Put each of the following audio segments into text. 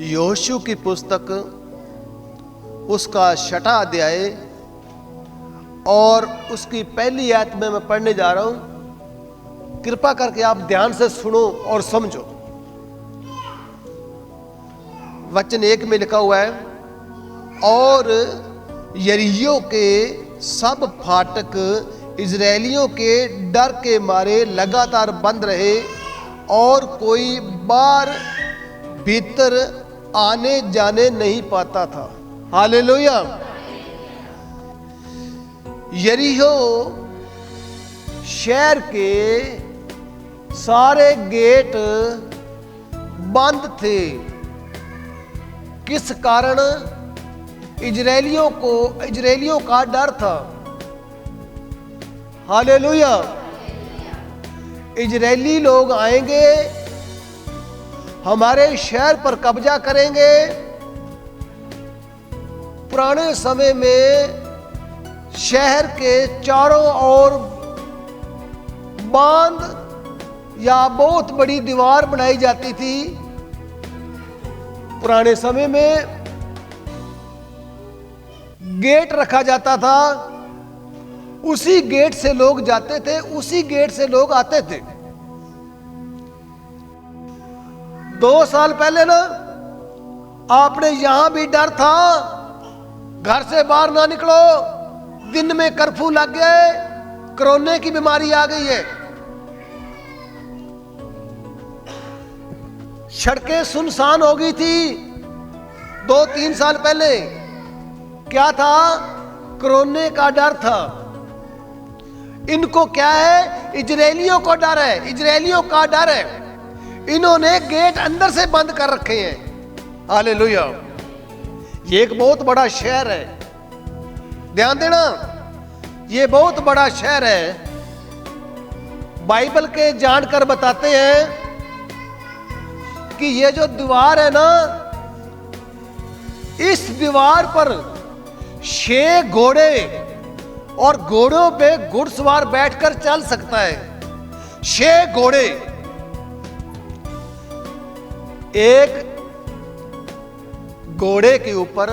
यहोशू की पुस्तक उसका 6वां अध्याय और उसकी पहली आयत में मैं पढ़ने जा रहा हूं। कृपा करके आप ध्यान से सुनो और समझो। वचन 1 में लिखा हुआ है, और यरीहो के सब फाटक इजरायलियों के डर के मारे लगातार बंद रहे और कोई बाहर भीतर आने जाने नहीं पाता था। हालेलुया। यरीहो शहर के सारे गेट बंद थे। किस कारण? इजरायलियों का डर था। हालेलुया। इजरायली लोग आएंगे, हमारे शहर पर कब्जा करेंगे। पुराने समय में शहर के चारों ओर बांध या बहुत बड़ी दीवार बनाई जाती थी। पुराने समय में गेट रखा जाता था, उसी गेट से लोग जाते थे, उसी गेट से लोग आते थे। 2 साल पहले ना आपने यहां भी डर था, घर से बाहर ना निकलो, दिन में कर्फ्यू लग गए, कोरोना की बीमारी आ गई है। सड़कें सुनसान हो गई थी 2-3 साल पहले। क्या था? कोरोना का डर था। इनको क्या है? इजरायलियों को डर है, इजरायलियों का डर है। इन्होंने गेट अंदर से बंद कर रखे हैं। हालेलुया। ये एक बहुत बड़ा शहर है, ध्यान देना, ये बहुत बड़ा शहर है। बाइबल के जानकर बताते हैं कि ये जो दीवार है ना, इस दीवार पर 6 घोड़े और घोड़ों पे घुड़सवार बैठकर चल सकता है। 6 घोड़े, एक घोड़े के ऊपर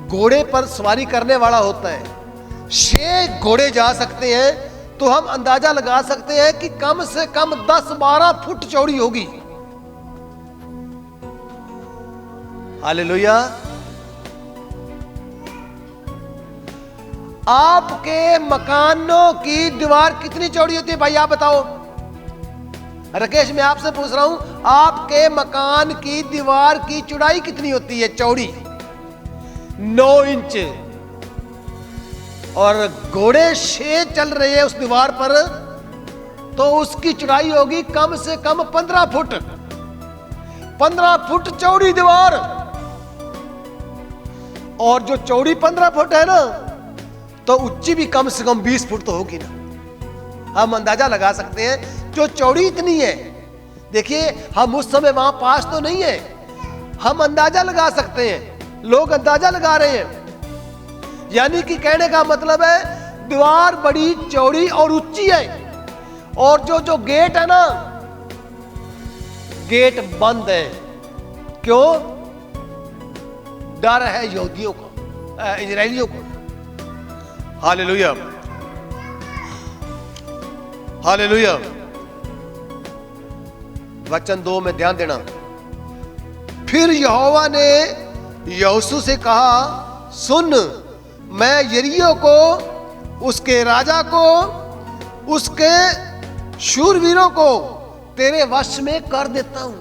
घोड़े पर सवारी करने वाला होता है। 6 घोड़े जा सकते हैं, तो हम अंदाजा लगा सकते हैं कि कम से कम 10-12 फुट चौड़ी होगी। हालेलुया। आपके मकानों की दीवार कितनी चौड़ी होती है भाई, आप बताओ। राकेश, मैं आपसे पूछ रहा हूं, आपके मकान की दीवार की चौड़ाई कितनी होती है? चौड़ी 9 इंच। और घोड़े 6 चल रहे हैं उस दीवार पर, तो उसकी चौड़ाई होगी कम से कम 15 फुट। 15 फुट चौड़ी दीवार। और जो चौड़ी 15 फुट है ना, तो ऊंची भी कम से कम 20 फुट तो होगी ना। हम अंदाजा लगा सकते हैं जो चौड़ी इतनी है। देखिए, हम उस समय वहां पास तो नहीं है, हम अंदाजा लगा सकते हैं, लोग अंदाजा लगा रहे हैं। यानी कि कहने का मतलब है दीवार बड़ी चौड़ी और ऊंची है। और जो गेट है ना, गेट बंद है। क्यों? डर है यहूदियों को, इजरायलियों को। Hallelujah, hallelujah. वचन 2 में ध्यान देना। फिर यहोवा ने यहोशू से कहा, सुन, मैं यरीहो को, उसके राजा को, उसके शूरवीरों को तेरे वश में कर देता हूं।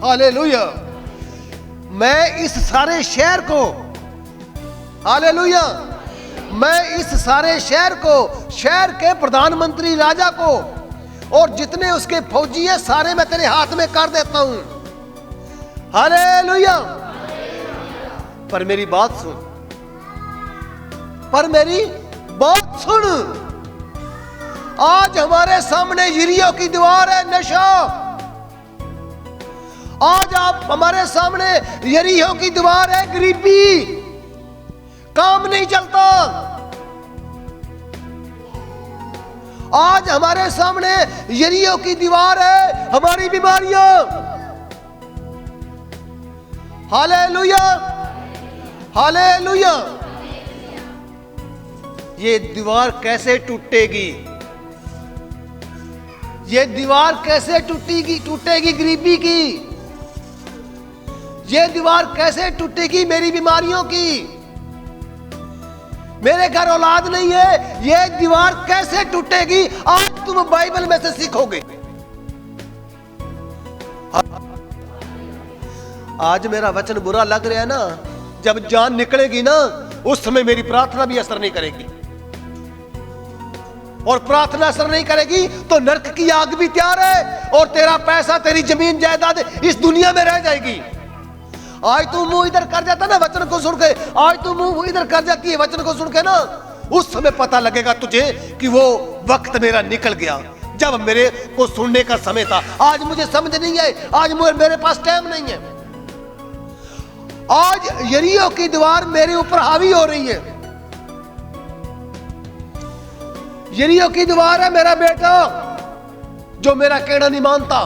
हालेलुया। मैं इस सारे शहर को, हालेलुया, मैं इस सारे शहर को, शहर के प्रधानमंत्री राजा को और जितने उसके फौजी है सारे मैं तेरे हाथ में कर देता हूं। हालेलुया। पर मेरी बात सुन, पर मेरी बात सुन। आज हमारे सामने यरीहो की दीवार है, नशा। आज आप हमारे सामने यरीहो की दीवार है, गरीबी, काम नहीं चलता। आज हमारे सामने यरीहो की दीवार है, हमारी बीमारियां। Hallelujah, hallelujah. ये दीवार कैसे टूटेगी? ये दीवार कैसे टूटेगी गरीबी की? ये दीवार कैसे टूटेगी मेरी बीमारियों की? मेरे घर औलाद नहीं है, ये दीवार कैसे टूटेगी? आज तुम बाइबल में से सीखोगे। आज मेरा वचन बुरा लग रहा है ना, जब जान निकलेगी ना, उस समय मेरी प्रार्थना भी असर नहीं करेगी, और प्रार्थना असर नहीं करेगी तो नरक की आग भी तैयार है, और तेरा पैसा, तेरी जमीन जायदाद इस दुनिया में रह जाएगी। आज तू मुंह इधर कर जाता ना वचन को सुन के, आज तू मुंह इधर कर जाती है वचन को सुन के ना, उस समय पता लगेगा तुझे कि वो वक्त मेरा निकल गया जब मेरे को सुनने का समय था। आज मुझे समझ नहीं है, आज मेरे पास टाइम नहीं है। आज यरीहो की दीवार मेरे ऊपर हावी हो रही है। यरीहो की दीवार है मेरा बेटा जो मेरा कहना नहीं मानता।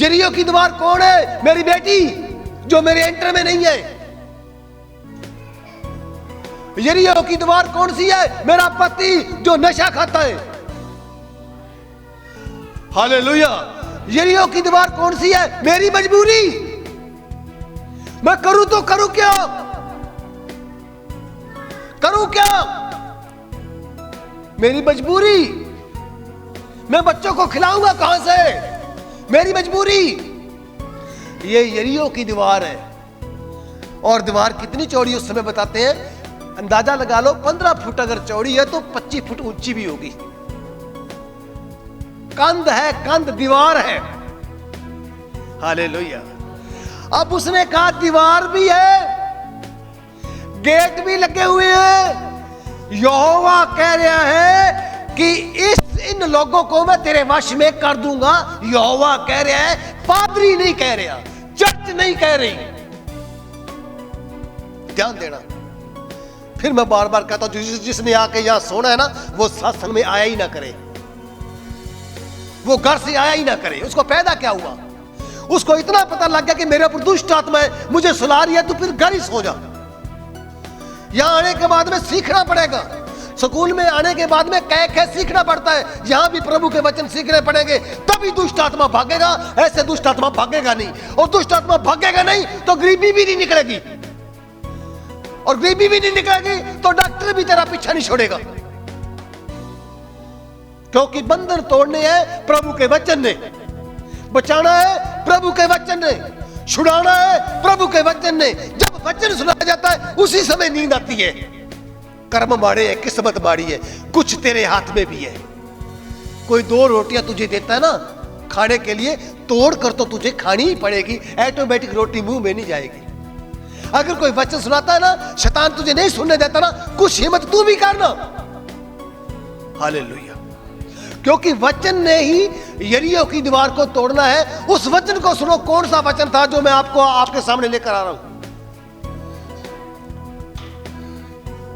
यरीहो की दीवार कौन है? मेरी बेटी जो मेरे एंटर में नहीं है। यरीहो की दीवार कौन सी है? मेरा पति जो नशा खाता है। हालेलुया। यरीहो की दीवार कौन सी है? मेरी मजबूरी। मैं करूं तो करूं क्या? करूं क्या? मेरी मजबूरी। मैं बच्चों को खिलाऊंगा कहां से? मेरी मजबूरी। ये यरीहो की दीवार है। और दीवार कितनी चौड़ी उस समय बताते हैं, अंदाजा लगा लो 15 फुट अगर चौड़ी है तो 25 फुट ऊंची भी होगी। कंध है, कंध दीवार है। हालेलुया। अब उसने कहा दीवार भी है, गेट भी लगे हुए हैं। यहोवा कह रहा है कि इन लोगों को मैं तेरे वश में कर दूंगा। यहोवा कह रहा है, पादरी नहीं कह रहा, चर्च नहीं कह रही। ध्यान देना। फिर मैं बार बार कहता हूं, जिसने आके यहां सोना है ना, वो सत्संग में आया ही ना करे, वो घर से आया ही ना करे। उसको पैदा क्या हुआ? उसको इतना पता लग गया कि मेरे ऊपर दुष्ट आत्मा है, मुझे सुला रही है, तो फिर घर ही सो जा। यहां आने के बाद में सीखना पड़ेगा। स्कूल में आने के बाद में कह सीखना पड़ता है। यहां भी प्रभु के वचन सीखने पड़ेंगे, तभी दुष्ट आत्मा भागेगा। ऐसे दुष्ट आत्मा भागेगा नहीं, और दुष्ट आत्मा भागेगा नहीं तो गरीबी भी नहीं निकलेगी, और गरीबी भी नहीं निकलेगी तो डॉक्टर भी तेरा पीछा नहीं छोड़ेगा। क्योंकि बंधन तोड़ने हैं प्रभु के वचन ने, बचाना है प्रभु के वचन ने, छुड़ाना है प्रभु के वचन ने। जब वचन सुनाया जाता है उसी समय नींद आती है। कर्म माड़े है, किस्मत माड़ी है, कुछ तेरे हाथ में भी है। कोई 2 रोटियां तुझे देता है ना खाने के लिए, तोड़ कर तो तुझे खानी ही पड़ेगी, ऑटोमेटिक रोटी मुंह में नहीं जाएगी। अगर कोई वचन सुनाता है ना, शैतान तुझे नहीं सुनने देता ना, कुछ हिम्मत तू भी करना। हालेलुया। क्योंकि वचन ने ही यरीहो की दीवार को तोड़ना है। उस वचन को सुनो। कौन सा वचन था जो मैं आपके सामने लेकर आ रहा हूं?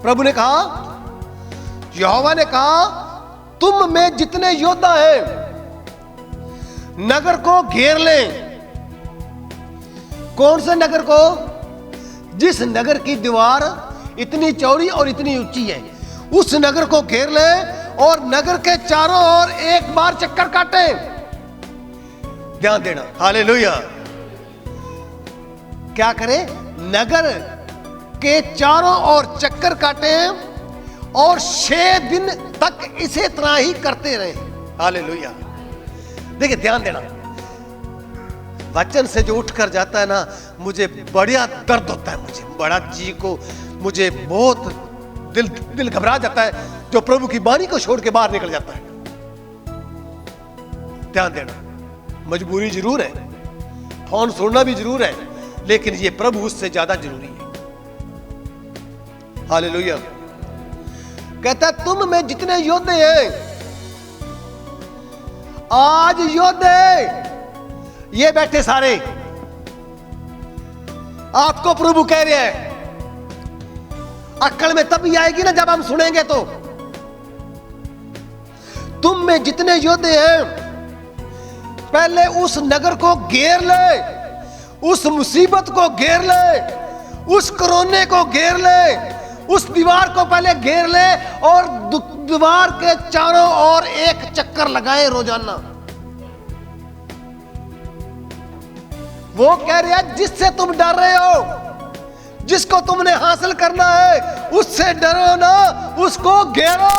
प्रभु ने कहा, यहोवा ने कहा, तुम में जितने योद्धा हैं नगर को घेर लें। कौन से नगर को? जिस नगर की दीवार इतनी चौड़ी और इतनी ऊंची है, उस नगर को घेर लें और नगर के चारों ओर एक बार चक्कर काटें। ध्यान देना। हालेलुया। क्या करें? नगर के चारों ओर चक्कर काटें और 6 दिन तक इसे तरह ही करते रहे। हालेलुया। देखिए ध्यान देना। वचन से जो उठ कर जाता है ना, मुझे बड़ा दर्द होता है, मुझे बड़ा जी को, मुझे बहुत दिल घबरा जाता है जो प्रभु की वाणी को छोड़ के बाहर निकल जाता है। ध्यान देना। मजबूरी जरूर है, फोन सुनना भी जरूर है, लेकिन ये प्रभु उससे ज्यादा जरूरी है। हालेलुया। कहता है तुम में जितने योद्धे हैं, आज योद्धे ये बैठे सारे, आपको प्रभु कह रहे हैं। अक्ल में तभी आएगी ना जब हम सुनेंगे। तो तुम में जितने योद्धे हैं, पहले उस नगर को घेर ले, उस मुसीबत को घेर ले, उस कोरोने को घेर ले, उस दीवार को पहले घेर ले और दीवार के चारों ओर एक चक्कर लगाए रोजाना। वो कह रहे हैं जिससे तुम डर रहे हो, जिसको तुमने हासिल करना है, उससे डरो ना, उसको घेरो।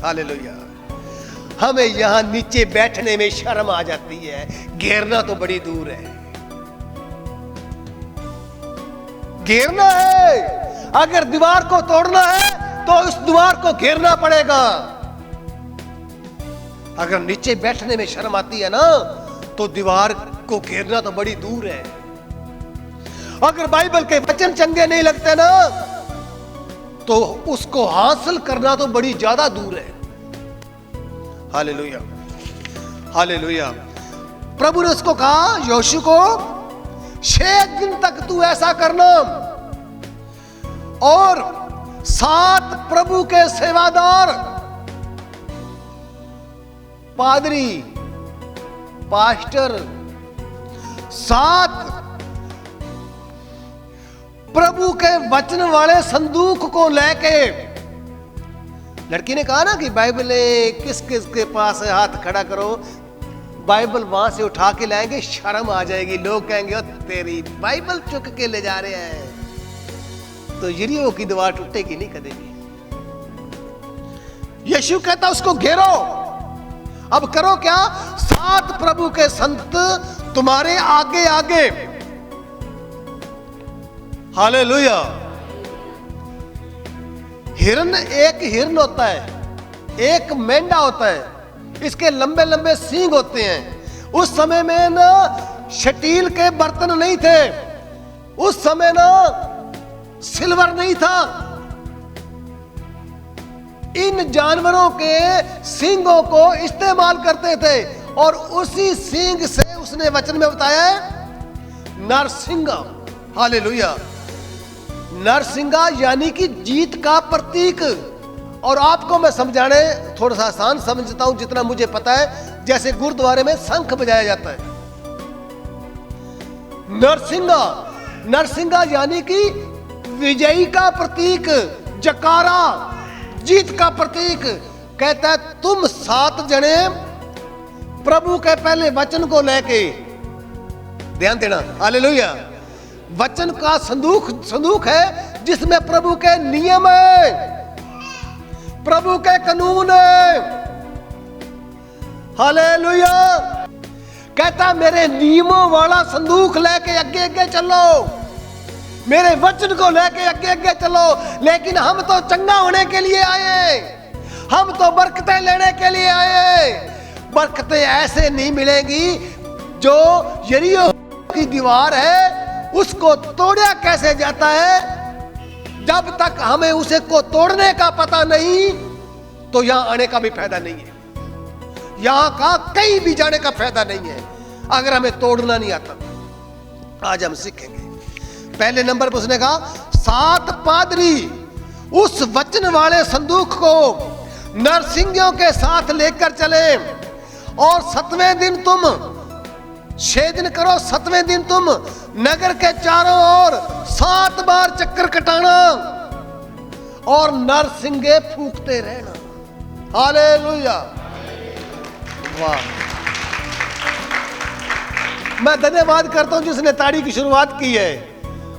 हालेलुया। हमें यहां नीचे बैठने में शर्म आ जाती है, घेरना तो बड़ी दूर है। घेरना है, अगर दीवार को तोड़ना है तो उस दीवार को घेरना पड़ेगा। अगर नीचे बैठने में शर्म आती है ना, तो दीवार को घेरना तो बड़ी दूर है। अगर बाइबल के वचन चंगे नहीं लगते ना, तो उसको हासिल करना तो बड़ी ज्यादा दूर है। Hallelujah, hallelujah. प्रभु ने उसको कहा, योशू को 6 दिन तक तू ऐसा करना, और 7 प्रभु के सेवादार, पादरी, पास्टर, 7 प्रभु के वचन वाले संदूक को लेके, लड़की ने कहा ना कि बाइबल किस किस के पास है, हाथ खड़ा करो, बाइबल वहां से उठा के लाएंगे, शर्म आ जाएगी, लोग कहेंगे तेरी बाइबल चुक के ले जा रहे हैं। तो यरीहो की दीवार टूटेगी नहीं कभी भी। यीशु कहता उसको घेरो। अब करो क्या? 7 प्रभु के संत तुम्हारे आगे आगे। हालेलुया। एक हिरन होता है, एक मेंढा होता है, इसके लंबे लंबे सींग होते हैं। उस समय में ना स्टील के बर्तन नहीं थे, उस समय ना सिल्वर नहीं था। इन जानवरों के सींगों को इस्तेमाल करते थे, और उसी सींग से उसने वचन में बताया नरसिंगा। हालेलुया। नरसिंगा यानी कि जीत का प्रतीक। और आपको मैं समझाने थोड़ा सा आसान समझता हूं जितना मुझे पता है। जैसे गुरुद्वारे में शंख बजाया जाता है, नरसिंगा, नरसिंगा यानी कि विजयी का प्रतीक, जकारा, जीत का प्रतीक। कहता है तुम 7 जने प्रभु के पहले वचन को लेके, ध्यान देना, हालेलुया, वचन का संदूक है जिसमें प्रभु के नियम है, प्रभु के कानून है। हालेलुया। कहता मेरे नियमों वाला संदूक लेके आगे आगे चलो, मेरे वचन को लेके आगे आगे चलो। लेकिन हम तो चंगा होने के लिए आए, हम तो बरकतें लेने के लिए आए। बरकतें ऐसे नहीं मिलेंगी। जो यरीहो की दीवार है उसको तोड़ा कैसे जाता है, जब तक हमें उसे को तोड़ने का पता नहीं, तो यहां आने का भी फायदा नहीं है, यहां का कहीं भी जाने का फायदा नहीं है, अगर हमें तोड़ना नहीं आता। आज हम सीखेंगे। पहले नंबर पर उसने कहा 7 पादरी उस वचन वाले संदूक को नरसिंहों के साथ लेकर चले, और 7वें दिन तुम 6 दिन करो, 7वें दिन तुम नगर के चारों ओर 7 बार चक्कर कटाना और नरसिंगे फूंकते रहना। हालेलुया। वाह। मैं धन्यवाद करता हूं जिसने ताड़ी की शुरुआत की है,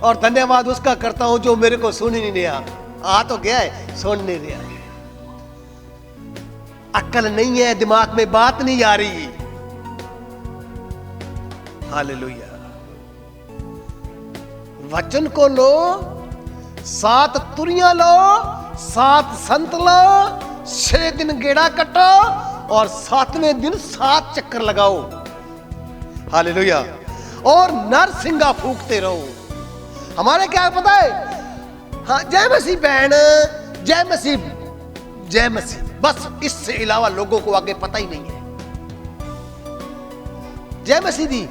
और धन्यवाद उसका करता हूं जो मेरे को सुन ही नहीं रहा। आ तो गया है, सुन नहीं रहा, अक्ल नहीं है, दिमाग में बात नहीं आ रही। हालेलुया। वचन को लो, 7 तुरियां लो, 7 संत लो, 6 दिन गेड़ा कटो, और 7वें दिन 7 चक्कर लगाओ। हालेलुया। और नरसिंगा फूंकते रहो। हमारे क्या पता है? हाँ, जय मसीह बहन, जय मसीह, जय मसीह, बस इससे अलावा लोगों को आगे पता ही नहीं है। जय मसीह दी।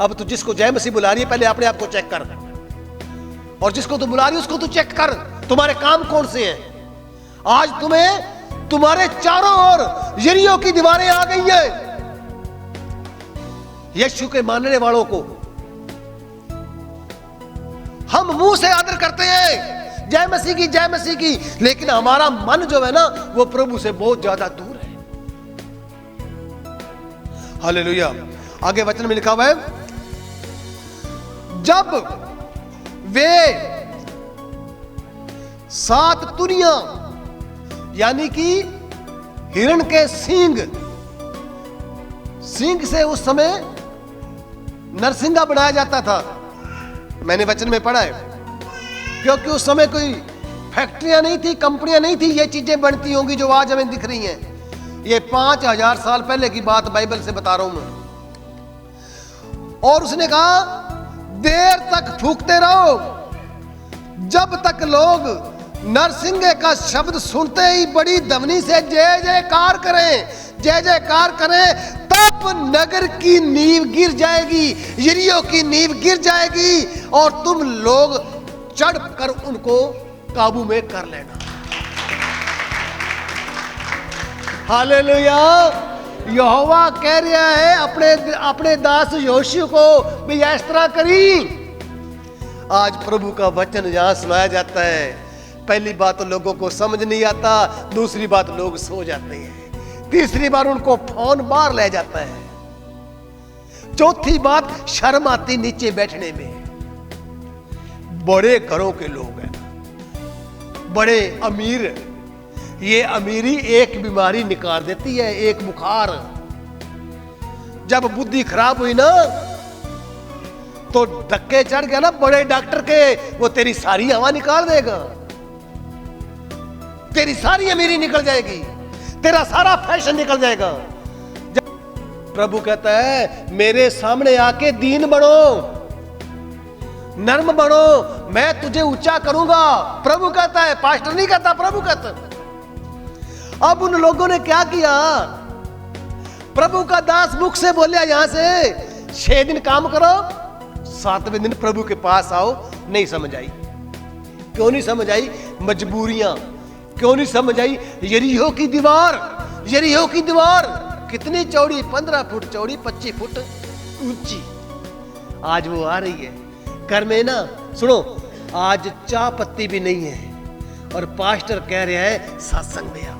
अब तू जिसको जय मसीह बुला रही है, पहले अपने आप को चेक कर, और जिसको तू बुला रही है उसको तू चेक कर, तुम्हारे काम कौन से हैं। आज तुम्हें तुम्हारे चारों ओर यरीहो की दीवारें आ गई हैं, यीशु के मानने वालों को हम मुंह से आदर करते हैं, जय मसीह की जय मसीह की, लेकिन हमारा मन जो है ना वो प्रभु से बहुत ज्यादा दूर है। हालेलुया। आगे वचन में लिखा हुआ है, जब वे 7 तुनियां यानी कि हिरण के सींग से उस समय नरसिंगा बनाया जाता था। मैंने वचन में पढ़ा है, क्योंकि उस समय कोई फैक्ट्रियां नहीं थी, कंपनियां नहीं थी, ये चीजें बनती होंगी जो आज हमें दिख रही हैं। ये 5000 साल पहले की बात बाइबल से बता रहा हूं मैं। और उसने कहा देर तक फूंकते रहो जब तक लोग नरसिंगे का शब्द सुनते ही बड़ी ध्वनि से जय जयकार करें, जय जयकार करें, तब नगर की नींव गिर जाएगी, यरीहो की नींव गिर जाएगी और तुम लोग चढ़ कर उनको काबू में कर लेना। हालेलुया। यहोवा कह रहा है अपने दास यहोशू को भी इस तरह करी। आज प्रभु का वचन यहां सुनाया जाता है। पहली बात तो लोगों को समझ नहीं आता, दूसरी बात लोग सो जाते हैं, तीसरी बार उनको फोन बाहर ले जाता है, चौथी बात शर्म आती नीचे बैठने में। बड़े घरों के लोग हैं, बड़े अमीर, ये अमीरी एक बीमारी निकाल देती है, एक बुखार। जब बुद्धि खराब हुई ना तो धक्के चढ़ गया ना बड़े डॉक्टर के, वो तेरी सारी हवा निकाल देगा, तेरी सारी अमीरी निकल जाएगी, तेरा सारा फैशन निकल जाएगा। जब प्रभु कहता है मेरे सामने आके दीन बनो, नर्म बनो, मैं तुझे ऊंचा करूंगा। प्रभु कहता है, पास्टर नहीं कहता, प्रभु कहता है। अब उन लोगों ने क्या किया, प्रभु का दास मुख से बोलिया यहां से 6 दिन काम करो, 7वें दिन प्रभु के पास आओ। नहीं समझ आई। क्यों नहीं समझ आई? मजबूरियां। क्यों नहीं समझ आई? यरीहो की दीवार, यरीहो की दीवार कितनी चौड़ी, 15 फुट चौड़ी, 25 फुट ऊंची। आज वो आ रही है घर में ना। सुनो, आज चाय पत्ती भी नहीं है और पास्टर कह रहे हैं सत्संग में आओ।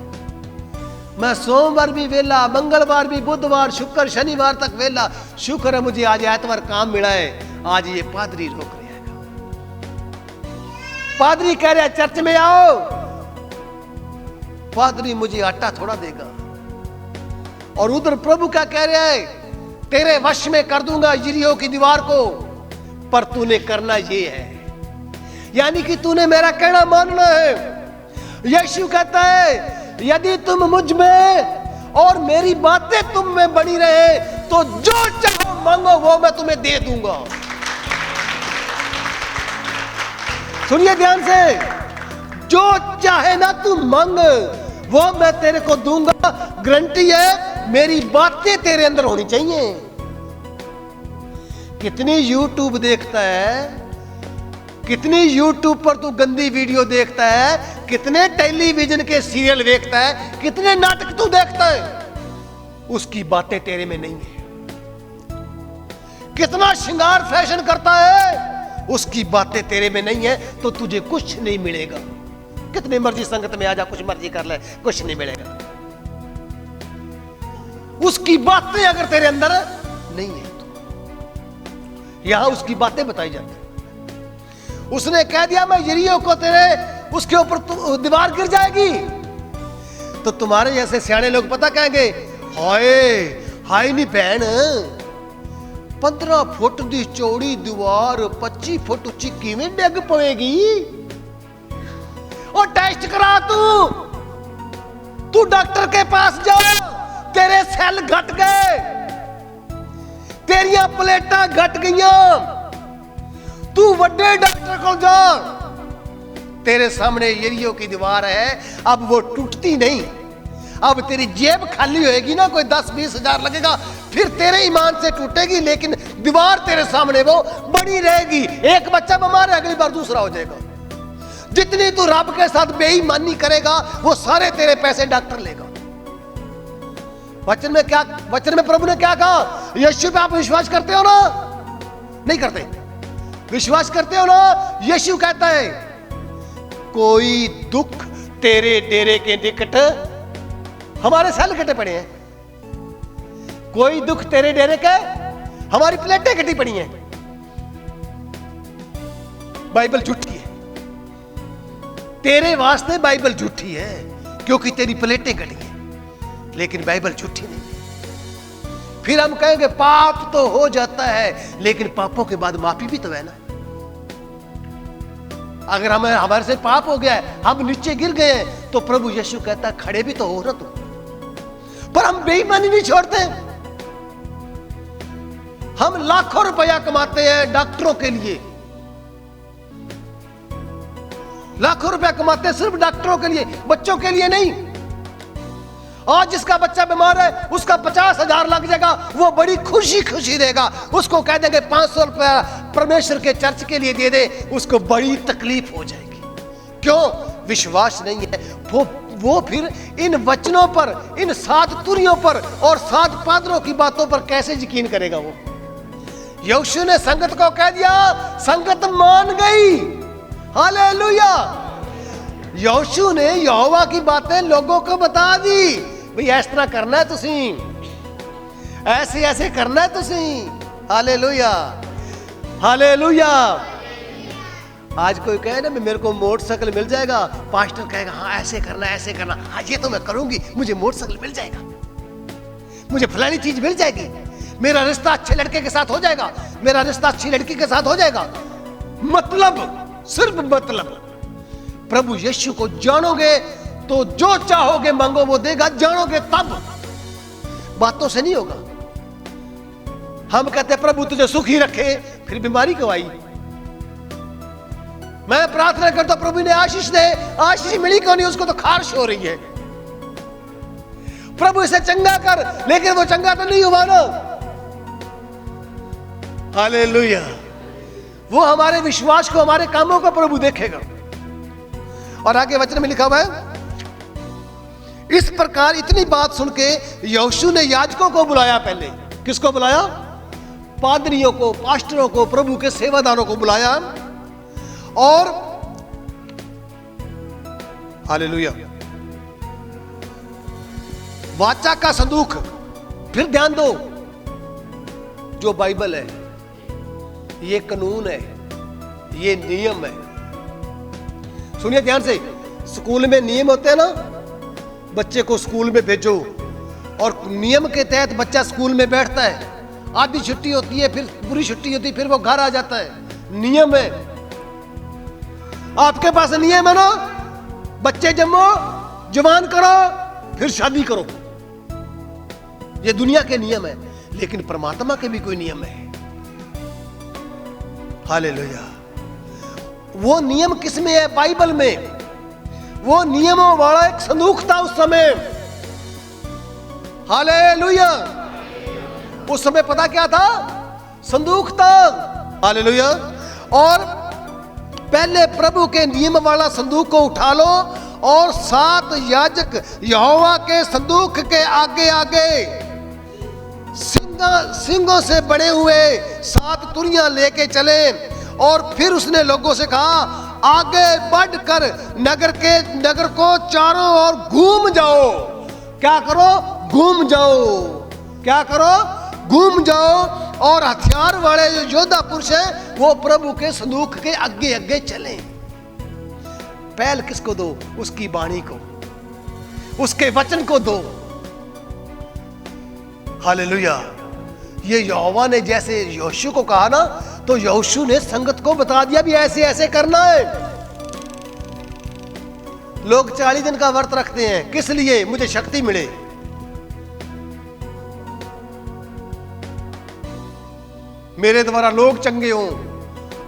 मैं सोमवार भी वेला, मंगलवार भी, बुधवार, शुक्र, शनिवार तक वेला। शुक्र है मुझे आज एतवार काम मिला है। आज ये पादरी रोक रहा है, पादरी कह रहे हैं चर्च में आओ। पादरी मुझे आटा थोड़ा देगा। और उधर प्रभु क्या कह रहे हैं, तेरे वश में कर दूंगा यरीहो की दीवार को, पर तूने करना ये है, यानी कि तूने मेरा कहना मानना है। यीशु कहता है यदि तुम मुझ में और मेरी बातें तुम में बनी रहे तो जो चाहो मांगो वो मैं तुम्हें दे दूंगा। सुनिए ध्यान से, जो चाहे ना तू मांग वो मैं तेरे को दूंगा। गारंटी है मेरी बातें तेरे अंदर होनी चाहिए। कितनी यूट्यूब देखता है, कितनी यूट्यूब पर तू गंदी वीडियो देखता है, कितने टेलीविजन के सीरियल देखता है, कितने नाटक तू देखता है, उसकी बातें तेरे में नहीं है। कितना श्रृंगार फैशन करता है, उसकी बातें तेरे में नहीं है, तो तुझे कुछ नहीं मिलेगा। कितने मर्जी संगत में आ जा, कुछ मर्जी कर ले, कुछ नहीं मिलेगा। उसकी बातें अगर तेरे अंदर नहीं है तो यहां उसकी बातें बताई जाती। उसने कह दिया मैं यरीहो को तेरे उसके ऊपर दीवार गिर जाएगी, तो तुम्हारे जैसे सियाने लोग पता कहेंगे, हाय हाय नी बहन, 15 फुट दी चौड़ी दीवार 25 फुट ऊंची किवें डिग पवेगी। और टेस्ट करा, तू डॉक्टर के पास जा, तेरे सेल घट गए, तेरिया प्लेटां घट गईयां, तू बड़े डॉक्टर को जा। तेरे सामने यरीहो की दीवार है, अब वो टूटती नहीं। अब तेरी जेब खाली होएगी ना, कोई 10-20 हजार लगेगा, फिर तेरे ईमान से टूटेगी, लेकिन दीवार तेरे सामने वो बड़ी रहेगी। एक बच्चा बीमार है, अगली बार दूसरा हो जाएगा। जितनी तू रब के साथ बेईमानी करेगा वो सारे तेरे पैसे डॉक्टर लेगा। वचन में क्या, वचन में प्रभु ने क्या कहा? यीशु पे आप विश्वास करते हो ना? नहीं करते। विश्वास करते हो ना? यीशु कहता है कोई दुख तेरे डेरे के निकट, हमारे सेल कटे पड़े हैं, कोई दुख तेरे डेरे के, हमारी प्लेटें कटी पड़ी हैं। बाइबल झूठी है, तेरे वास्ते बाइबल झूठी है क्योंकि तेरी प्लेटें कटी हैं, लेकिन बाइबल झूठी नहीं। फिर हम कहेंगे पाप तो हो जाता है, लेकिन पापों के बाद माफी भी तो है ना। अगर हमारे से पाप हो गया है, हम नीचे गिर गए हैं, तो प्रभु यीशु कहता खड़े भी तो हो ना तुम। पर हम बेईमानी नहीं छोड़ते। हम लाखों रुपया कमाते हैं डॉक्टरों के लिए, लाखों रुपया कमाते हैं सिर्फ डॉक्टरों के लिए, बच्चों के लिए नहीं। आज जिसका बच्चा बीमार है उसका 50,000 लग जाएगा, वो बड़ी खुशी खुशी देगा। उसको कह देंगे 500 रुपया परमेश्वर के चर्च के लिए दे दे, उसको बड़ी तकलीफ हो जाएगी। क्यों? विश्वास नहीं है। वो फिर इन वचनों पर, इन 7 तुरियों पर और 7 पादरों की बातों पर कैसे यकीन करेगा? वो यीशु ने संगत को कह दिया, संगत मान गई। हालेलुया। यीशु ने यहोवा की बातें लोगों को बता दी, भाई इस तरह करना है तुसी, ऐसे ऐसे करना है तुसी। Hallelujah, hallelujah. आज कोई कहे ना मेरे को मोटरसाइकिल मिल जाएगा, पास्टर कहेगा हाँ ऐसे करना ऐसे करना, हाँ ये तो मैं करूंगी, मुझे मोटरसाइकिल मिल जाएगा, मुझे फलानी चीज मिल जाएगी, मेरा रिश्ता अच्छे लड़के के साथ हो जाएगा, मेरा रिश्ता अच्छी लड़की के साथ हो जाएगा। मतलब, सिर्फ मतलब। प्रभु यीशु को जानोगे तो जो चाहोगे मांगो वो देगा, जानोगे तब, बातों से नहीं होगा। हम कहते हैं प्रभु तुझे सुखी रखे, फिर बीमारी क्यों आई? मैं प्रार्थना करता हूं प्रभु ने आशीष दे, आशीष मिली क्यों नहीं? उसको तो खारिश हो रही है। प्रभु इसे चंगा कर, लेकिन वो चंगा तो नहीं हुआ ना। हालेलुया। वो हमारे विश्वास को, हमारे कामों को प्रभु देखेगा। और आगे वचन में लिखा हुआ है, इस प्रकार इतनी बात सुन के यीशु ने याजकों को बुलाया। पहले किसको बुलाया? पादरियों को, पास्टरों को, प्रभु के सेवादारों को बुलाया। और हालेलुया, वाचा का संदूक। फिर ध्यान दो, जो बाइबल है, ये कानून है, ये नियम है। सुनिए ध्यान से, स्कूल में नियम होते हैं ना, बच्चे को स्कूल में भेजो और नियम के तहत बच्चा स्कूल में बैठता है, आधी छुट्टी होती है, फिर पूरी छुट्टी होती है, फिर वो घर आ जाता है। नियम है। आपके पास नियम है ना, बच्चे जन्मो, जवान करो, फिर शादी करो। ये दुनिया के नियम है, लेकिन परमात्मा के भी कोई नियम है। हालेलुया। वो नियम किस में है? बाइबल में। वो नियमों वाला एक संदूक था उस समय। हालेलुया। उस समय पता क्या था? संदूक था। हालेलुया। और पहले प्रभु के नियम वाला संदूक को उठा लो और 7 याजक यहोवा के संदूक के आगे आगे सिंगों से बड़े हुए 7 तुरियां लेके चले। और फिर उसने लोगों से कहा, आगे बढ़कर नगर को चारों ओर घूम जाओ। क्या करो? घूम जाओ। क्या करो? घूम जाओ। और हथियार वाले जो योद्धा पुरुष हैं वो प्रभु के संदूक के आगे आगे चले। पहल किसको दो? उसकी वाणी को, उसके वचन को दो। हालेलुया। ये यहोवा ने जैसे यहोशू को कहा ना, तो यहोशू ने संगत को बता दिया भी ऐसे ऐसे करना है। लोग 40 दिन का व्रत रखते हैं, किस लिए? मुझे शक्ति मिले। मेरे द्वारा लोग चंगे हों।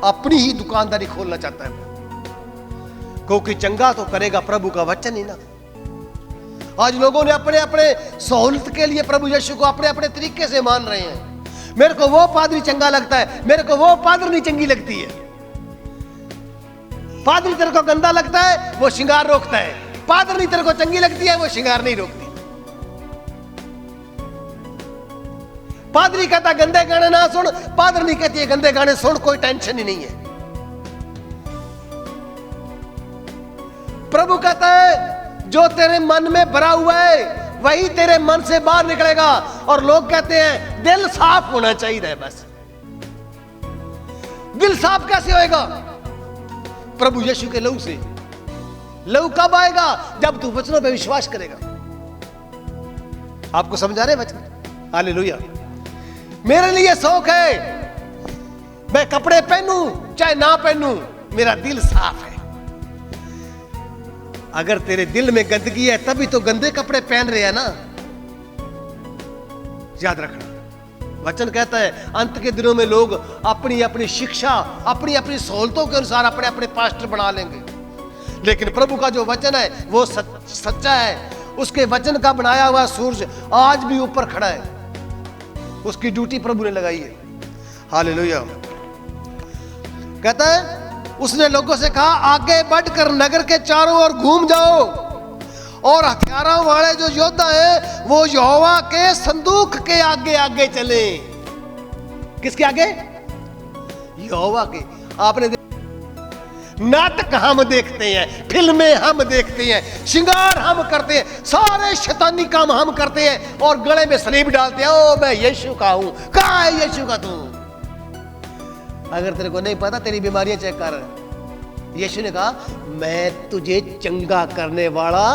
अपनी ही दुकानदारी खोलना चाहता है, क्योंकि चंगा तो करेगा प्रभु का वचन ही ना। आज लोगों ने अपने अपने सहूलत के लिए प्रभु यीशु को अपने अपने तरीके से मान रहे हैं। मेरे को वो पादरी चंगा लगता है, मेरे को वो पादरी चंगी लगती है। पादरी तेरे को गंदा लगता है, वो श्रृंगार रोकता है। पादरी तेरे को चंगी लगती है, वो श्रृंगार नहीं रोकती। पादरी कहता गंदे गाने ना सुन, पादरी नहीं कहती है गंदे गाने सुन, कोई टेंशन ही नहीं है। प्रभु कहता है जो तेरे मन में भरा हुआ है वही तेरे मन से बाहर निकलेगा। और लोग कहते हैं दिल साफ होना चाहिए। बस दिल साफ कैसे होएगा? प्रभु यीशु के लहू से। लहू कब आएगा? जब तू वचनों पे विश्वास करेगा। आपको समझा रहे वचन? हालेलुया। मेरे लिए शौक है मैं कपड़े पहनूं चाहे ना पहनूं, मेरा दिल साफ है। अगर तेरे दिल में गंदगी है तभी तो गंदे कपड़े पहन रहे हैं ना। याद रखना, वचन कहता है अंत के दिनों में लोग अपनी अपनी शिक्षा, अपनी अपनी सहूलतों के अनुसार अपने अपने पास्टर बना लेंगे। लेकिन प्रभु का जो वचन है वो सच्चा है। उसके वचन का बनाया हुआ सूरज आज भी ऊपर खड़ा है। उसकी ड्यूटी प्रभु ने लगाई है। हालेलुया। कहता है उसने लोगों से कहा आगे बढ़कर नगर के चारों ओर घूम जाओ और हथियारों वाले जो योद्धा हैं वो यहोवा के संदूक के आगे आगे चले। किसके आगे? यहोवा के। आपने नाटक हम देखते हैं, फिल्में हम देखते हैं, श्रृंगार हम करते हैं, सारे शैतानी काम हम करते हैं और गले में सलीब डालते हैं। ओ मैं यीशु का हूं। कहां है यीशु का तू? अगर तेरे को नहीं पता तेरी बीमारियां चेक कर। यीशु ने कहा मैं तुझे चंगा करने वाला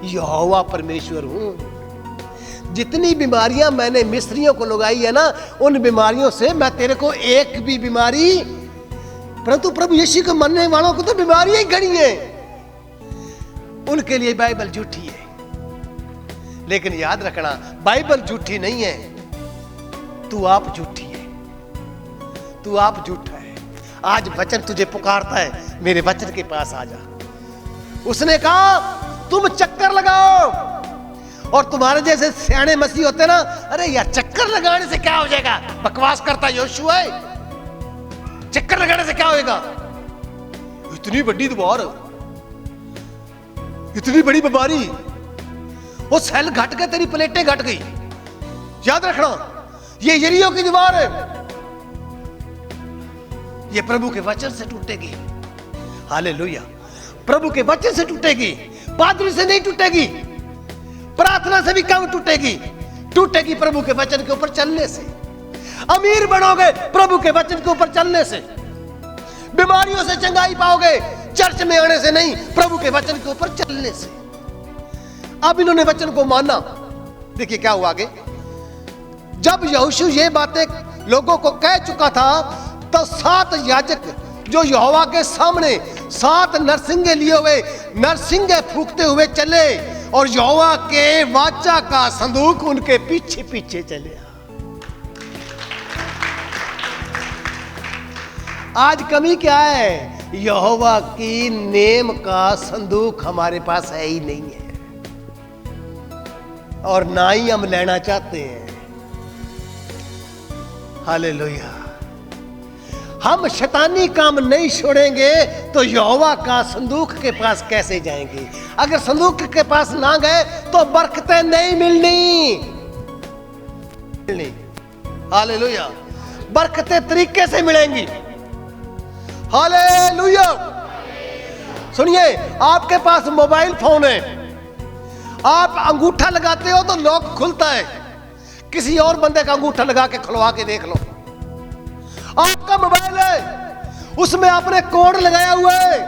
यहोवा परमेश्वर हूं। जितनी बीमारियां मैंने मिस्रियों को लगाई है ना, उन बीमारियों से मैं तेरे को एक भी बीमारी, परंतु प्रभु यीशु को मानने वालों को तो बीमारियां ही घड़ी है। उनके लिए बाइबल झूठी है। लेकिन याद रखना बाइबल झूठी नहीं है, तू आप झूठी है। तू आप झूठा है। आज वचन तुझे पुकारता है, मेरे वचन के पास आ जा। उसने कहा तुम चक्कर लगाओ। और तुम्हारे जैसे सियाने मसीह होते ना, अरे यार चक्कर लगाने से क्या हो जाएगा, बकवास करता यीशु है, चक्कर लगाने से क्या होएगा? इतनी बड़ी दीवार, इतनी बड़ी बीमारी, वो सेल घट गए, तेरी प्लेटें घट गई। याद रखना ये यरीहो की दीवार है, ये प्रभु के वचन से टूटेगी। हालेलुया। प्रभु के वचन से टूटेगी, पादरी से नहीं टूटेगी, प्रार्थना से भी कम टूटेगी। टूटेगी प्रभु के वचन के ऊपर चलने से। अमीर बनोगे प्रभु के वचन के ऊपर चलने से। बीमारियों से चंगाई पाओगे चर्च में आने से नहीं, प्रभु के वचन के ऊपर चलने से। अब इन्होंने वचन को माना। देखिए क्या हुआ आगे। जब यहोशू ये बातें लोगों को कह चुका था तो 7 याजक जो यहोवा के सामने 7 नरसिंगे लिए हुए, नरसिंगे फूंकते हुए चले और यहोवा के वाचा का संदूक उनके पीछे पीछे चले। आज कमी क्या है? यहोवा की नेम का संदूक हमारे पास है ही नहीं है और ना ही हम लेना चाहते हैं। हालेलुया। हम शैतानी काम नहीं छोड़ेंगे तो यहोवा का संदूक के पास कैसे जाएंगे? अगर संदूक के पास ना गए तो बरकतें नहीं मिलनी। हालेलुया। बरकतें तरीके से मिलेंगी। हालेलुया। सुनिए, आपके पास मोबाइल फोन है, आप अंगूठा लगाते हो तो लॉक खुलता है। किसी और बंदे का अंगूठा लगा के खुलवा के देख लो। आपका मोबाइल है, उसमें आपने कोड लगाया हुआ है,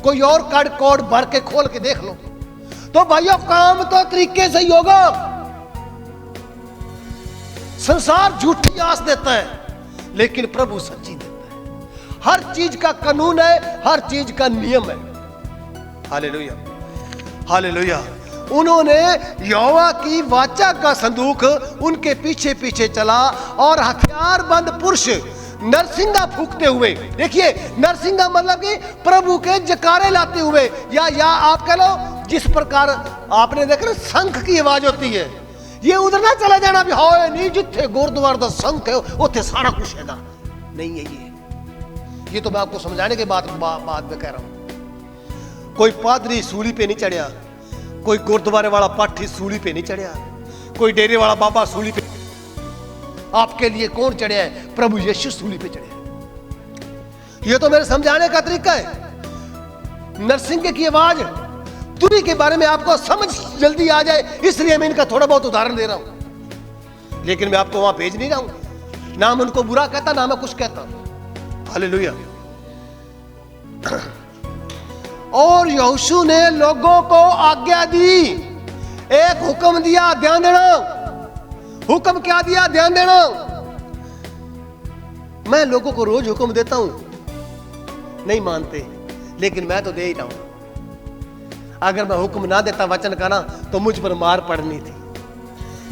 कोई और कोड भर के खोल के देख लो। तो भाइयों काम तो तरीके से ही होगा। संसार झूठी आस देता है लेकिन प्रभु सच्ची देता है। हर चीज का कानून है, हर चीज का नियम है। हालेलुया। हालेलुया। उन्होंने यहोवा की वाचा का संदूक उनके पीछे पीछे चला और हथियारबंद पुरुष नरसिंगा फूंकते हुए, देखिए नरसिंगा मतलब कि प्रभु के जकारे लाते हुए, या आप कह लो जिस प्रकार आपने देखा शंख की आवाज होती है, ये उधर ना चला जाना भी हाय नहीं जिथे गुरुद्वारा दा शंख है उथे सारा कुछ हैगा, नहीं है ये तो मैं आपको समझाने के बाद में कह रहा हूं। कोई पादरी सूली पे नहीं चढ़िया, कोई गुरुद्वारे वाला पाठी सूली पे नहीं चढ़िया, कोई डेरे वाला बाबा सूली पे। आपके लिए कौन चढ़े हैं? प्रभु यीशु सूली पे चढ़े हैं। ये तो मेरे समझाने का तरीका है। नरसिंह की आवाज तुरी के बारे में आपको समझ जल्दी आ जाए, इसलिए मैं इनका थोड़ा बहुत उदाहरण दे रहा हूं। लेकिन मैं आपको वहां भेज नहीं रहा हूं, ना मैं उनको बुरा कहता, ना मैं कुछ कहता। हालेलुया। और यहोशू ने लोगों को आज्ञा दी, एक हुक्म दिया, ध्यान देना। हुक्म क्या दिया? ध्यान देना। मैं लोगों को रोज हुक्म देता हूं, नहीं मानते, लेकिन मैं तो दे ही रहा हूं। अगर मैं हुक्म ना देता वचन का ना, तो मुझ पर मार पड़नी थी।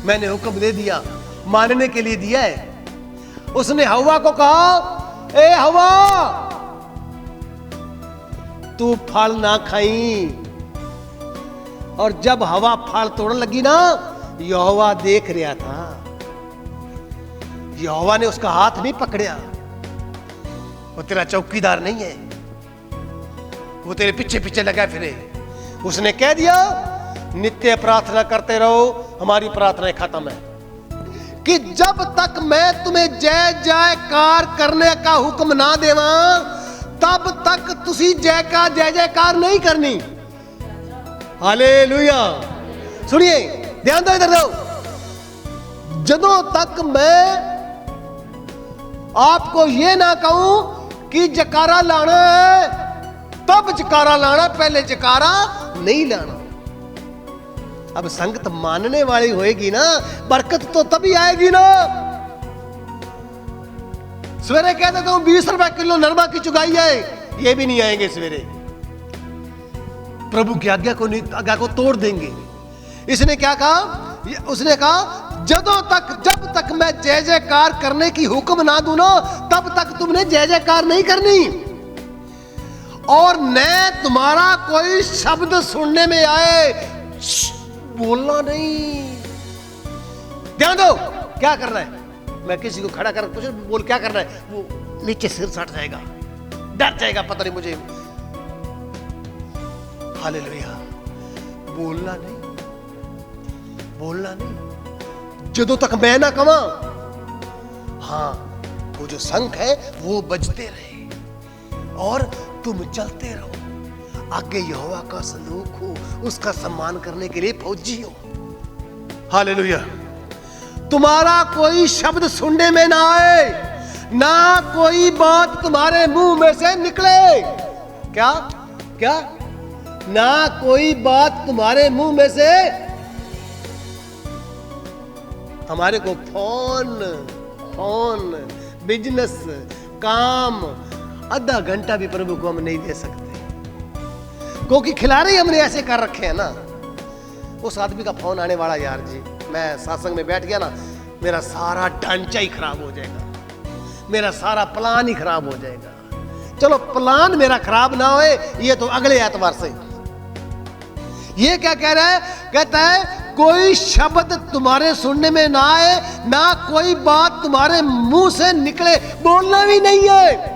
मैंने हुक्म दे दिया, मानने के लिए दिया है। उसने हवा को कहा, ए हवा, तू फल ना खाई। और जब हवा फल तोड़ने लगी ना, यहोवा देख रहा था। यहोवा ने उसका हाथ नहीं पकड़ा। वो तेरा चौकीदार नहीं है, वो तेरे पीछे पीछे लगा फिरे। उसने कह दिया, नित्य प्रार्थना करते रहो, हमारी प्रार्थनाएं खत्म है। कि जब तक मैं तुम्हें जय जयकार करने का हुक्म ना देवा, तब तक तुसी जय जयकार नहीं करनी। हालेलुया। सुनिए, ध्यान दो, इधर दो। जदों तक मैं आपको यह ना कहूं कि जकारा लाना है, तब जकारा लाना, पहले जकारा नहीं लाना। अब संगत मानने वाली होएगी ना, बरकत तो तभी आएगी ना। सवेरे कहते तो 20 रुपए किलो नरमा की चुगाई है, ये भी नहीं आएंगे सवेरे। प्रभु की आज्ञा को तोड़ देंगे। इसने क्या कहा? उसने कहा, जब तक मैं जय जयकार करने की हुक्म ना दूं ना, तब तक तुमने जय जयकार नहीं करनी। और न तुम्हारा कोई शब्द सुनने में आए, बोलना नहीं। ध्यान दो, क्या करना है? मैं किसी को खड़ा कर कुछ बोल, क्या करना है? वो नीचे सिर सट जाएगा, डर जाएगा, पता नहीं मुझे। हालेलुया। बोलना नहीं, बोलना नहीं, जदों तक मैं ना कमा। हाँ, वो जो शंख है वो बजते रहे और तुम चलते रहो। आगे यहोवा का संदूक हो, उसका सम्मान करने के लिए फौजी हो। हालेलुया। तुम्हारा कोई शब्द सुनने में ना आए, ना कोई बात तुम्हारे मुंह में से निकले। क्या क्या? ना कोई बात तुम्हारे मुंह में से। हमारे को फोन, बिजनेस, काम, आधा घंटा भी प्रभु को हम नहीं दे सकते, क्योंकि खिलाड़ी हमने ऐसे कर रखे हैं ना। उस आदमी का फोन आने वाला, यार जी मैं सत्संग में बैठ गया ना, मेरा सारा ढांचा ही खराब हो जाएगा, मेरा सारा प्लान ही खराब हो जाएगा। चलो प्लान मेरा खराब ना होए, ये तो अगले एतवार से। ये क्या कह रहा है? कहता है, कोई शब्द तुम्हारे सुनने में ना आए, ना कोई बात तुम्हारे मुंह से निकले, बोलना भी नहीं है।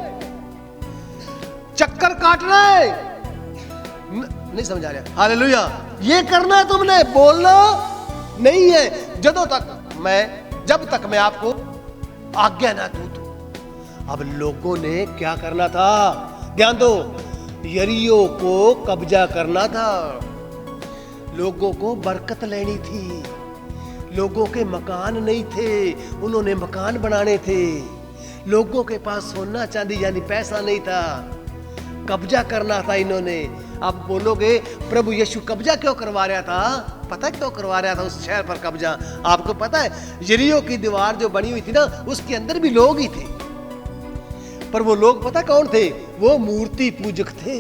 चक्कर काटना है, नहीं समझा रहा? हालेलुया। ये करना है तुमने, बोलना नहीं है। जब तक मैं आपको आज्ञा ना दूं तो। अब लोगों ने क्या करना था? ध्यान दो, यरीहो को कब्जा करना था। लोगों को बरकत लेनी थी। लोगों के मकान नहीं थे, उन्होंने मकान बनाने थे। लोगों के पास सोना चांदी यानी पैसा नहीं था, कब्जा करना था इन्होंने। अब बोलोगे प्रभु यीशु कब्जा क्यों करवा रहा था? पता क्यों करवा रहा था उस शहर पर कब्जा? आपको पता है, यरीहो की दीवार जो बनी हुई थी ना, उसके अंदर भी लोग ही थे। पर वो लोग पता कौन थे? वो मूर्ति पूजक थे।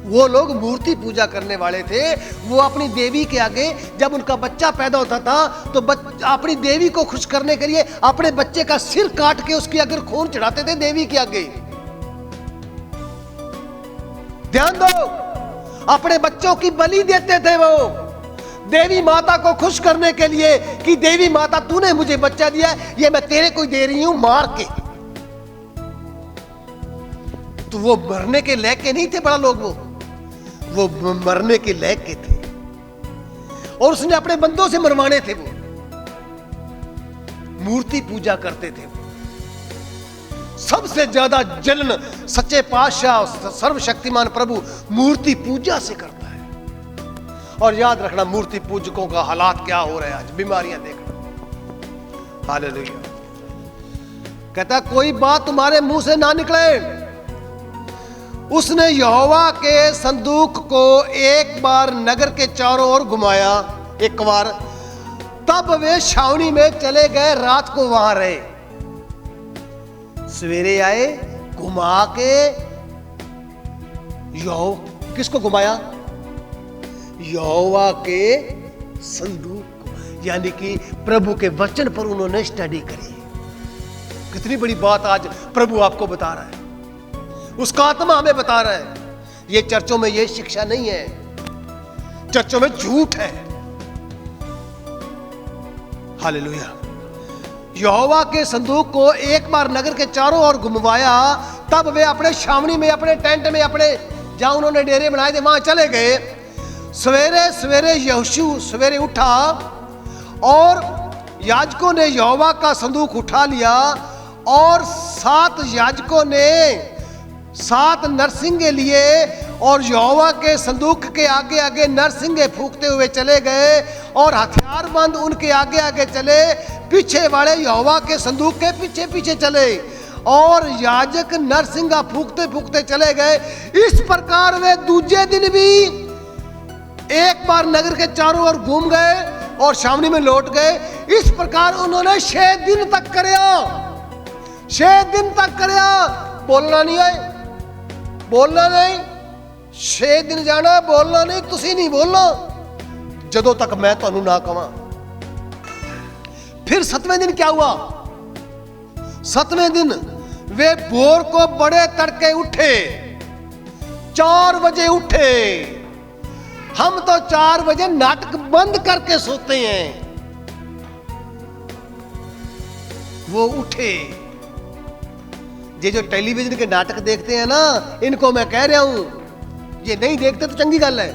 वो लोग मूर्ति पूजा करने वाले थे। वो अपनी देवी के आगे, जब उनका बच्चा पैदा होता था तो अपनी देवी को खुश करने के लिए अपने बच्चे का सिर काट के उसके अगर खून चढ़ाते थे देवी के आगे। ध्यान दो, अपने बच्चों की बलि देते थे वो देवी माता को खुश करने के लिए, कि देवी माता तूने मुझे बच्चा दिया, ये मैं तेरे को दे रही हूं मार के। तो वो मरने के लायक के नहीं थे बड़ा लोग, वो मरने के लायक के थे। और उसने अपने बंदों से मरवाने थे। मूर्ति पूजा करते थे। सबसे ज्यादा जलन सच्चे पातशाह सर्वशक्तिमान प्रभु मूर्ति पूजा से करता है। और याद रखना, मूर्ति पूजकों का हालात क्या हो रहे हैं आज, बीमारियां देखना। हालेलुया। कहता कोई बात तुम्हारे मुंह से ना निकले। उसने यहोवा के संदूक को एक बार नगर के चारों ओर घुमाया, एक बार, तब वे छावनी में चले गए, रात को वहां रहे। सवेरे आए, घुमा के किसको घुमाया? यहोवा के संदूक को, यानी कि प्रभु के वचन पर उन्होंने स्टडी करी। कितनी बड़ी बात आज प्रभु आपको बता रहा है, उसका आत्मा हमें बता रहा है। ये चर्चों में ये शिक्षा नहीं है, चर्चों में झूठ है। हालेलुया। यहोवा के संदूक को एक बार नगर के चारों ओर घुमवाया, तब वे अपने छावनी में, अपने टेंट में, अपने जहां उन्होंने डेरे बनाए थे वहां चले गए। सवेरे सवेरे यहोशू सवेरे उठा और याजकों ने यहोवा का संदूक उठा लिया, और 7 याजकों ने 7 नरसिंगे लिए और यहोवा के संदूक के आगे आगे नरसिंगे फूंकते हुए चले गए, और हथियारबंद उनके आगे आगे चले, पीछे वाले यहोवा के संदूक के पीछे पीछे चले, और याजक नरसिंगा फूंकते फूंकते चले गए। इस प्रकार वे दूसरे दिन भी एक बार नगर के चारों ओर घूम गए और छावनी में लौट गए। इस प्रकार उन्होंने 6 दिन तक करया, 6 दिन तक करया। बोलना नहीं है, बोलना नहीं, 6 दिन जाना, बोलना नहीं, तुसी नहीं बोलना जदों तक मैं तुहानू ना कहां। फिर 7वें दिन क्या हुआ? 7वें दिन वे भोर को बड़े तड़के उठे, 4 बजे उठे। हम तो 4 बजे नाटक बंद करके सोते हैं, वो उठे। ये जो टेलीविजन के नाटक देखते हैं ना, इनको मैं कह रहा हूं, ये नहीं देखते तो चंगी गल है,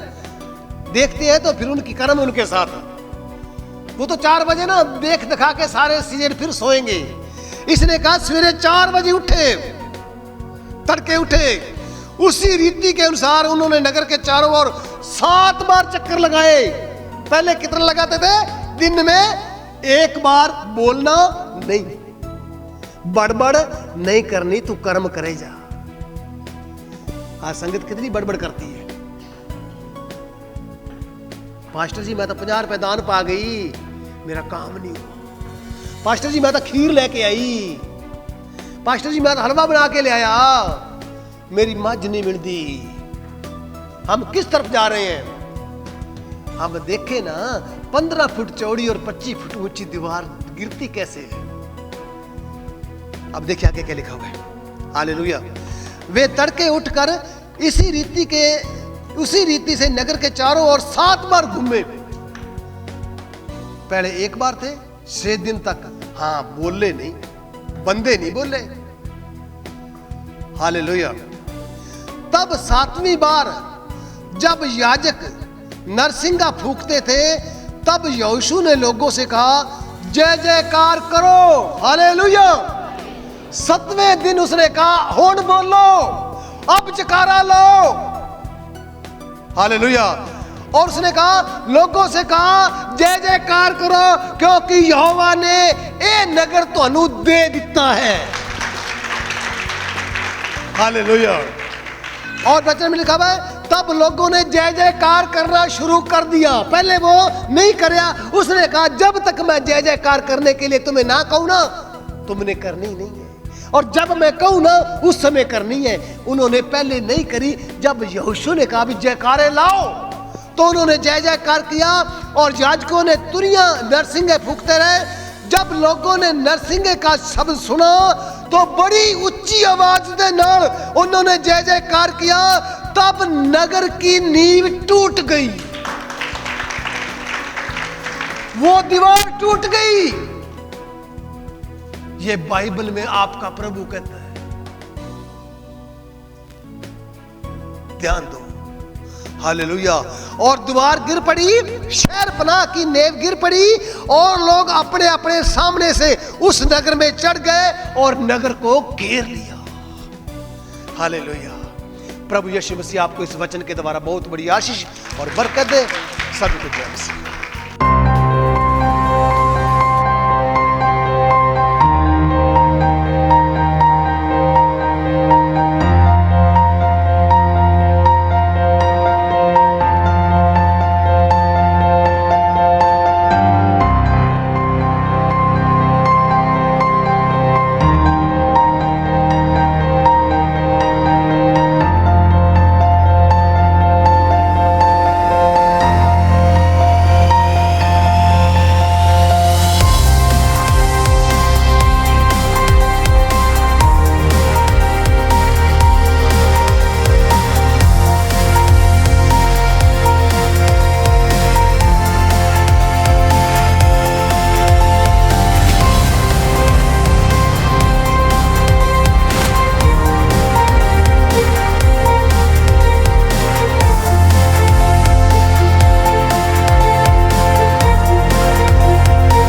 देखते हैं तो फिर उनकी कर्म उनके साथ। वो तो 4 बजे ना देख दिखा के सारे सीजन फिर सोएंगे। इसने कहा सवेरे 4 बजे उठे, तड़के उठे। उसी रीति के अनुसार उन्होंने नगर के चारों ओर 7 बार चक्कर लगाए। पहले कितने लगाते थे? दिन में 1 बार। बोलना नहीं, बड़बड़ नहीं करनी, तू कर्म करे जा। आज संगत कितनी बड़बड़ करती है। पास्टर जी मैं तो 50 रुपए दान पा गई, मेरा काम नहीं हुआ। पास्टर जी मैं तो खीर लेके आई, पास्टर जी मैं तो हलवा बना के ले आया, मेरी मझ नहीं मिलती। हम किस तरफ जा रहे हैं? हम देखे ना, 15 फुट चौड़ी और 25 फुट ऊंची दीवार गिरती कैसे है। अब देखिए आगे क्या लिखा हुआ है। हालेलुया। वे तड़के उठकर उसी रीति से नगर के चारों ओर 7 बार घूमे। पहले 1 बार थे, 6 दिन तक। हाँ, बोले नहीं, बंदे नहीं बोले। हालेलुया। तब 7वीं बार जब याजक नरसिंगा फूंकते थे, तब यहोशू ने लोगों से कहा, जय जयकार करो। हालेलुया। 7वें दिन उसने कहा, होन बोलो, अब जयकारा लो। हालेलुया। और उसने कहा, लोगों से कहा, जय जयकार करो, क्योंकि यहोवा ने ये नगर तुहानू दे दिता है। हालेलुया। और वचन में लिखा हुआ है, तब लोगों ने जय जयकार करना शुरू कर दिया। पहले वो नहीं करया। उसने कहा, जब तक मैं जय जयकार करने के लिए तुम्हें ना कहूं ना, तुमने करनी नहीं है, और जब मैं कहूं ना उस समय करनी है। उन्होंने पहले नहीं करी। जब यहोशू ने कहा भी जयकारे लाओ, तो उन्होंने जय जयकार किया, और याजकों ने तुरियां नरसिंगे फूंकते रहे। जब लोगों ने नरसिंगे का शब्द सुना, तो बड़ी ऊंची आवाज के नाल उन्होंने जय जयकार किया। तब नगर की नींव टूट गई, वो दीवार टूट गई। ये बाइबल में आपका प्रभु कहता है। ध्यान दो। हालेलुया। और दीवार गिर पड़ी, शहर पनाह की नेव गिर पड़ी और लोग अपने अपने सामने से उस नगर में चढ़ गए और नगर को घेर लिया। हालेलुया। प्रभु यीशु मसीह आपको इस वचन के द्वारा बहुत बड़ी आशीष और बरकत दे। सभी को जय मसीह।